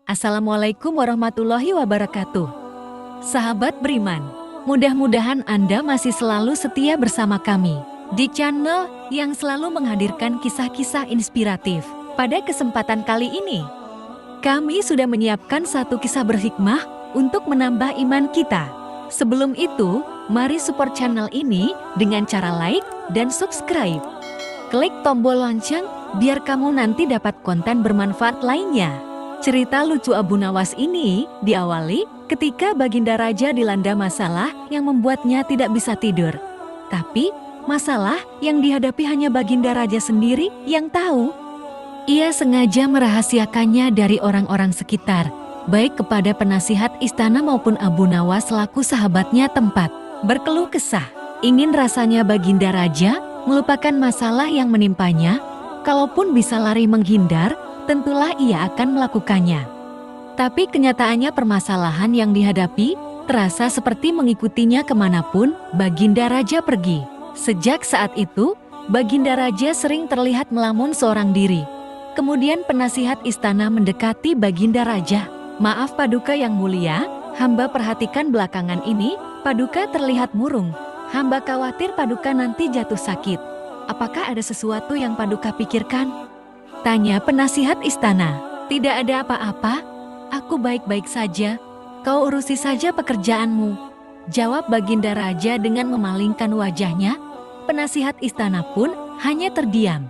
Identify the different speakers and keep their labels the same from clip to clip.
Speaker 1: Assalamualaikum warahmatullahi wabarakatuh. Sahabat beriman, mudah-mudahan Anda masih selalu setia bersama kami di channel yang selalu menghadirkan kisah-kisah inspiratif. Pada kesempatan kali ini, kami sudah menyiapkan satu kisah berhikmah untuk menambah iman kita. Sebelum itu, mari support channel ini dengan cara like dan subscribe. Klik tombol lonceng biar kamu nanti dapat konten bermanfaat lainnya. Cerita lucu Abu Nawas ini diawali ketika Baginda Raja dilanda masalah yang membuatnya tidak bisa tidur. Tapi, masalah yang dihadapi hanya Baginda Raja sendiri yang tahu. Ia sengaja merahasiakannya dari orang-orang sekitar, baik kepada penasihat istana maupun Abu Nawas selaku sahabatnya tempat. Berkeluh kesah, ingin rasanya Baginda Raja melupakan masalah yang menimpanya, kalaupun bisa lari menghindar, tentulah ia akan melakukannya. Tapi kenyataannya permasalahan yang dihadapi terasa seperti mengikutinya kemanapun Baginda Raja pergi. Sejak saat itu, Baginda Raja sering terlihat melamun seorang diri. Kemudian penasihat istana mendekati Baginda Raja. "Maaf Paduka yang mulia, hamba perhatikan belakangan ini, Paduka terlihat murung. Hamba khawatir Paduka nanti jatuh sakit. Apakah ada sesuatu yang Paduka pikirkan?" Tanya penasihat istana. "Tidak ada apa-apa, aku baik-baik saja. Kau urusi saja pekerjaanmu," jawab Baginda Raja dengan memalingkan wajahnya. Penasihat istana pun hanya terdiam.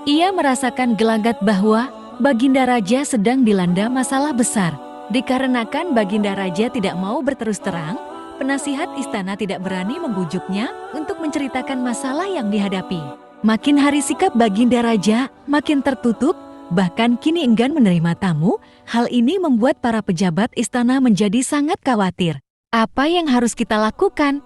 Speaker 1: Ia merasakan gelagat bahwa Baginda Raja sedang dilanda masalah besar. Dikarenakan Baginda Raja tidak mau berterus terang, penasihat istana tidak berani membujuknya untuk menceritakan masalah yang dihadapi. Makin hari sikap Baginda Raja makin tertutup, bahkan kini enggan menerima tamu. Hal ini membuat para pejabat istana menjadi sangat khawatir. Apa yang harus kita lakukan?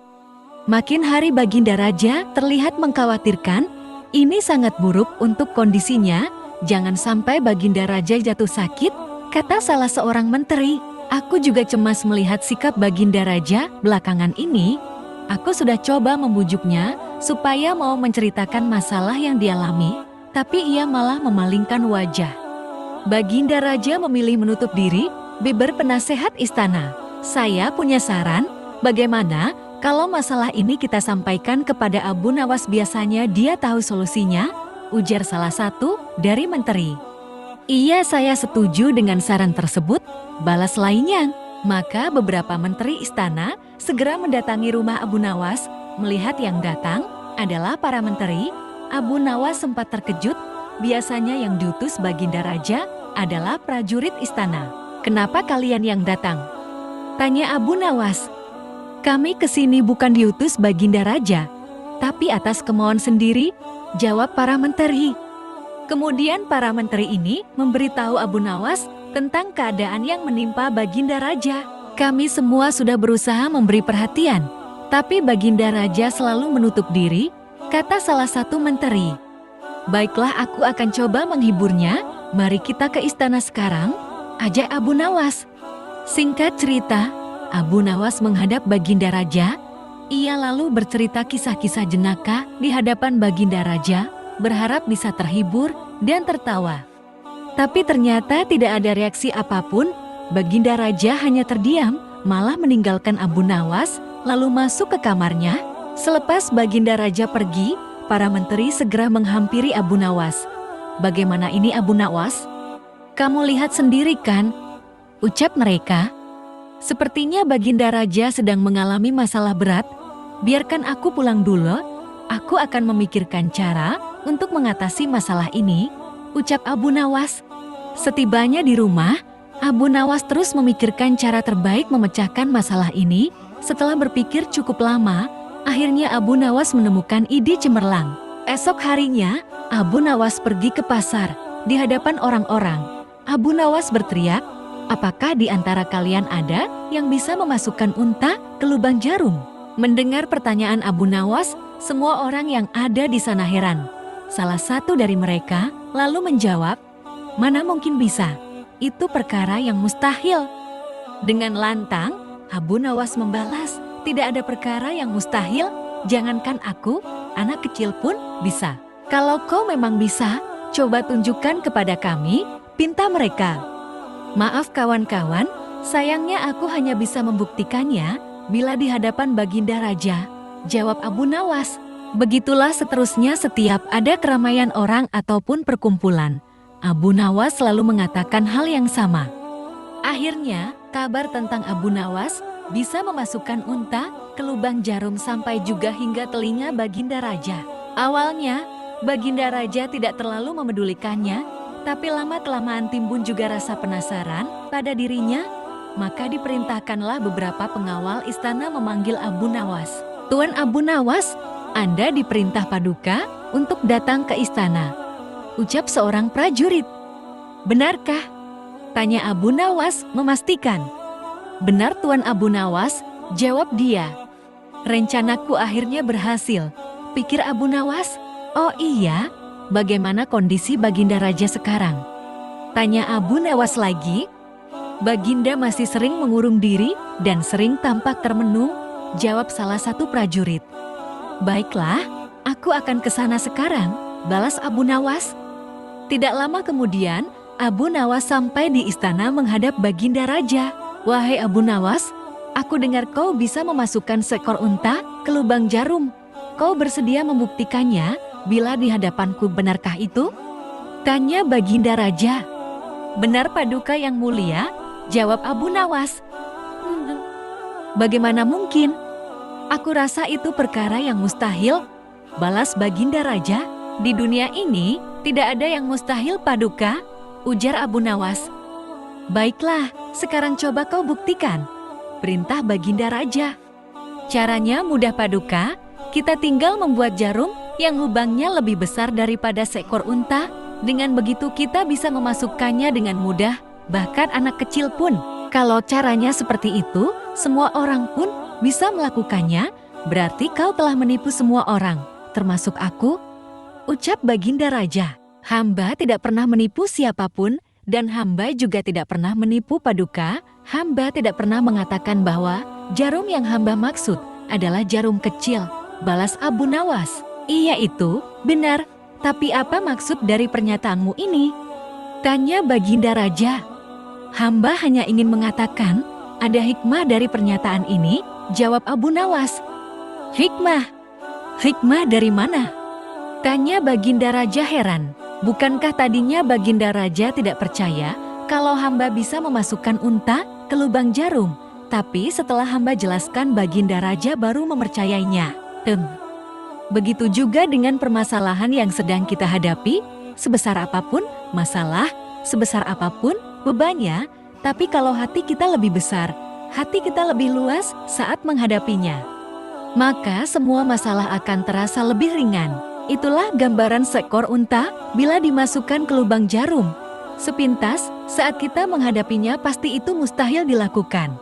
Speaker 1: Makin hari Baginda Raja terlihat mengkhawatirkan. Ini sangat buruk untuk kondisinya. Jangan sampai Baginda Raja jatuh sakit, kata salah seorang menteri. "Aku juga cemas melihat sikap Baginda Raja belakangan ini. Aku sudah coba membujuknya supaya mau menceritakan masalah yang dialami, tapi ia malah memalingkan wajah." Baginda Raja memilih menutup diri, beber penasehat istana. "Saya punya saran, bagaimana kalau masalah ini kita sampaikan kepada Abu Nawas, biasanya dia tahu solusinya," ujar salah satu dari menteri. "Iya, saya setuju dengan saran tersebut," balas lainnya. Maka beberapa menteri istana segera mendatangi rumah Abu Nawas. Melihat yang datang adalah para menteri, Abu Nawas sempat terkejut. Biasanya yang diutus Baginda Raja adalah prajurit istana. "Kenapa kalian yang datang?" tanya Abu Nawas. "Kami kesini bukan diutus Baginda Raja, tapi atas kemauan sendiri," jawab para menteri. Kemudian para menteri ini memberitahu Abu Nawas tentang keadaan yang menimpa Baginda Raja. "Kami semua sudah berusaha memberi perhatian, tapi Baginda Raja selalu menutup diri," kata salah satu menteri. "Baiklah, aku akan coba menghiburnya. Mari kita ke istana sekarang," ajak Abu Nawas. Singkat cerita, Abu Nawas menghadap Baginda Raja. Ia lalu bercerita kisah-kisah jenaka di hadapan Baginda Raja, berharap bisa terhibur dan tertawa. Tapi ternyata tidak ada reaksi apapun. Baginda Raja hanya terdiam, malah meninggalkan Abu Nawas, lalu masuk ke kamarnya. Selepas Baginda Raja pergi, para menteri segera menghampiri Abu Nawas. "Bagaimana ini Abu Nawas? Kamu lihat sendiri kan?" ucap mereka. "Sepertinya Baginda Raja sedang mengalami masalah berat. Biarkan aku pulang dulu, aku akan memikirkan cara untuk mengatasi masalah ini," ucap Abu Nawas. Setibanya di rumah, Abu Nawas terus memikirkan cara terbaik memecahkan masalah ini. Setelah berpikir cukup lama, akhirnya Abu Nawas menemukan ide cemerlang. Esok harinya, Abu Nawas pergi ke pasar. Di hadapan orang-orang, Abu Nawas berteriak, "Apakah di antara kalian ada yang bisa memasukkan unta ke lubang jarum?" Mendengar pertanyaan Abu Nawas, semua orang yang ada di sana heran. Salah satu dari mereka lalu menjawab, "Mana mungkin bisa? Itu perkara yang mustahil." Dengan lantang, Abu Nawas membalas, "Tidak ada perkara yang mustahil, jangankan aku, anak kecil pun bisa. Kalau kau memang bisa, coba tunjukkan kepada kami," pinta mereka. Maaf kawan-kawan, sayangnya aku hanya bisa membuktikannya bila di hadapan Baginda Raja, jawab Abu Nawas. Begitulah seterusnya setiap ada keramaian orang ataupun perkumpulan. Abu Nawas selalu mengatakan hal yang sama. Akhirnya, kabar tentang Abu Nawas bisa memasukkan unta ke lubang jarum sampai juga hingga telinga Baginda Raja. Awalnya, Baginda Raja tidak terlalu memedulikannya, tapi lama-kelamaan timbun juga rasa penasaran pada dirinya, maka diperintahkanlah beberapa pengawal istana memanggil Abu Nawas. Tuan Abu Nawas, Anda diperintah Paduka untuk datang ke istana, ucap seorang prajurit. Benarkah? Tanya Abu Nawas memastikan. Benar Tuan Abu Nawas, jawab dia. Rencanaku akhirnya berhasil, pikir Abu Nawas. Oh iya, bagaimana kondisi Baginda Raja sekarang? Tanya Abu Nawas lagi. Baginda masih sering mengurung diri dan sering tampak termenung, jawab salah satu prajurit. Baiklah, aku akan ke sana sekarang, balas Abu Nawas. Tidak lama kemudian, Abu Nawas sampai di istana menghadap Baginda Raja. Wahai Abu Nawas, aku dengar kau bisa memasukkan seekor unta ke lubang jarum. Kau bersedia membuktikannya bila di hadapanku, benarkah itu? Tanya Baginda Raja. Benar Paduka yang mulia, jawab Abu Nawas. Bagaimana mungkin? Aku rasa itu perkara yang mustahil, balas Baginda Raja. Di dunia ini tidak ada yang mustahil Paduka, ujar Abu Nawas. Baiklah, sekarang coba kau buktikan, perintah Baginda Raja. Caranya mudah Paduka, kita tinggal membuat jarum yang lubangnya lebih besar daripada seekor unta. Dengan begitu kita bisa memasukkannya dengan mudah, bahkan anak kecil pun. Kalau caranya seperti itu, semua orang pun bisa melakukannya, berarti kau telah menipu semua orang, termasuk aku, ucap Baginda Raja. Hamba tidak pernah menipu siapapun, dan hamba juga tidak pernah menipu Paduka. Hamba tidak pernah mengatakan bahwa jarum yang hamba maksud adalah jarum kecil, balas Abu Nawas. Iya itu, benar, tapi apa maksud dari pernyataanmu ini? Tanya Baginda Raja. Hamba hanya ingin mengatakan, ada hikmah dari pernyataan ini, jawab Abu Nawas. Hikmah? Hikmah dari mana? Tanya Baginda Raja heran. Bukankah tadinya Baginda Raja tidak percaya kalau hamba bisa memasukkan unta ke lubang jarum? Tapi setelah hamba jelaskan, Baginda Raja baru mempercayainya. Begitu juga dengan permasalahan yang sedang kita hadapi, sebesar apapun masalah, sebesar apapun bebannya, tapi kalau hati kita lebih besar, hati kita lebih luas saat menghadapinya, maka semua masalah akan terasa lebih ringan. Itulah gambaran seekor unta bila dimasukkan ke lubang jarum. Sepintas, saat kita menghadapinya pasti itu mustahil dilakukan.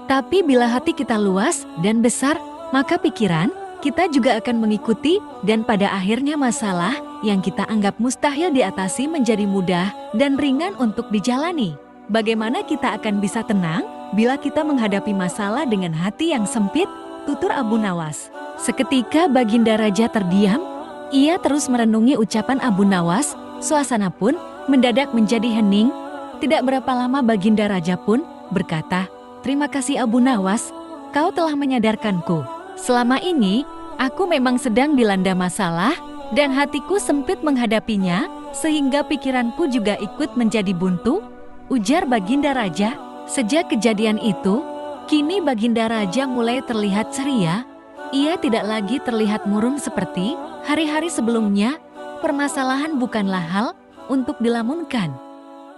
Speaker 1: Tapi bila hati kita luas dan besar, maka pikiran kita juga akan mengikuti, dan pada akhirnya masalah yang kita anggap mustahil diatasi menjadi mudah dan ringan untuk dijalani. Bagaimana kita akan bisa tenang bila kita menghadapi masalah dengan hati yang sempit, tutur Abu Nawas. Seketika Baginda Raja terdiam, ia terus merenungi ucapan Abu Nawas, suasana pun mendadak menjadi hening. Tidak berapa lama Baginda Raja pun berkata, terima kasih Abu Nawas, kau telah menyadarkanku. Selama ini, aku memang sedang dilanda masalah, dan hatiku sempit menghadapinya, sehingga pikiranku juga ikut menjadi buntu, ujar Baginda Raja. Sejak kejadian itu, kini Baginda Raja mulai terlihat ceria. Ia tidak lagi terlihat murung seperti hari-hari sebelumnya. Permasalahan bukanlah hal untuk dilamunkan,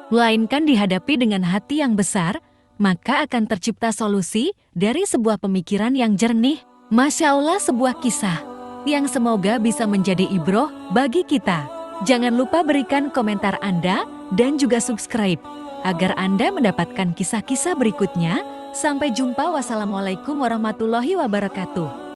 Speaker 1: melainkan dihadapi dengan hati yang besar, maka akan tercipta solusi dari sebuah pemikiran yang jernih. Masya Allah, sebuah kisah yang semoga bisa menjadi ibroh bagi kita. Jangan lupa berikan komentar Anda dan juga subscribe agar Anda mendapatkan kisah-kisah berikutnya. Sampai jumpa, wassalamualaikum warahmatullahi wabarakatuh.